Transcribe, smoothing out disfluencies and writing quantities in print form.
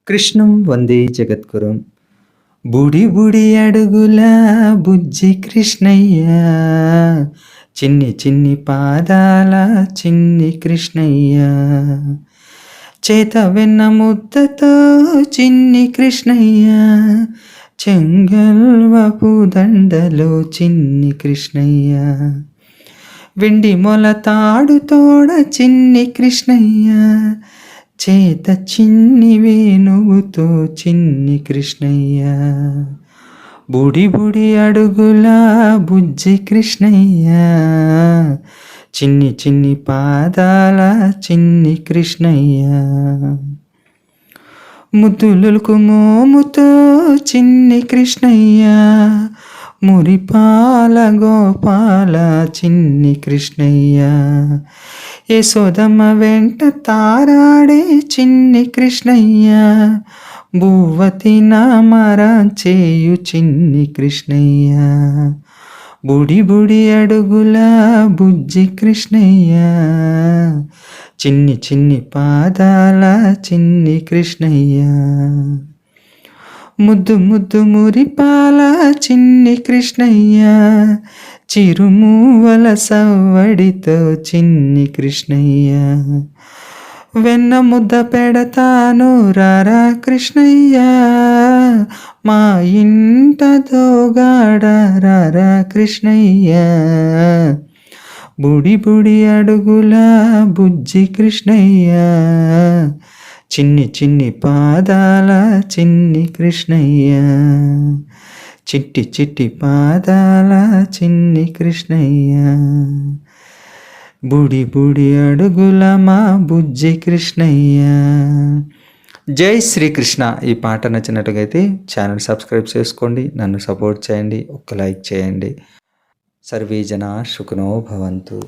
కృష్ణం వందే జగద్గురుం. బుడి బుడి అడుగుల బుజ్జి కృష్ణయ్య, చిన్ని చిన్ని పాదాల చిన్ని కృష్ణయ్య, చేత వెన్న ముద్దతో చిన్ని కృష్ణయ్య, చెంగల్వపు దండలో చిన్ని కృష్ణయ్య, వెండి మొల తాడు తోడ చిన్ని కృష్ణయ్య, చేత చిన్ని వేణువుతో చిన్ని కృష్ణయ్య, బుడి బుడి అడుగుల బుజ్జి కృష్ణయ్య, చిన్ని చిన్ని పాదాల చిన్ని కృష్ణయ్య, ముద్దులకు మోముతో చిన్ని కృష్ణయ్య, మురిపాల గోపాల చిన్ని కృష్ణయ్య, యశోదమ్మ వెంట తారాడే చిన్ని కృష్ణయ్య, భూవతి నామరా చేయు చిన్ని కృష్ణయ్య, బుడి బుడి అడుగుల బుజ్జి కృష్ణయ్య, చిన్ని చిన్ని పాదాల చిన్ని కృష్ణయ్య, ముద్దు ముద్దు మురిపాల చిన్ని కృష్ణయ్య, చిరుమూవల సవ్వడితో చిన్ని కృష్ణయ్య, వెన్న ముద్ద పెడతాను రారా కృష్ణయ్య, మా ఇంట దోగాడ రారా కృష్ణయ్య, బుడి బుడి అడుగుల బుజ్జి కృష్ణయ్య, చిన్ని చిన్ని పాదాల చిన్ని కృష్ణయ్య, చిట్టి చిట్టి పాదాల చిన్ని కృష్ణయ్య, బుడి బుడి అడుగుల మా బుజ్జి కృష్ణయ్య. జై శ్రీకృష్ణ. ఈ పాట నచ్చినట్టుగైతే ఛానల్ సబ్స్క్రైబ్ చేసుకోండి, నన్ను సపోర్ట్ చేయండి, ఒక్క లైక్ చేయండి. సర్వే జనా సుఖినో భవంతు.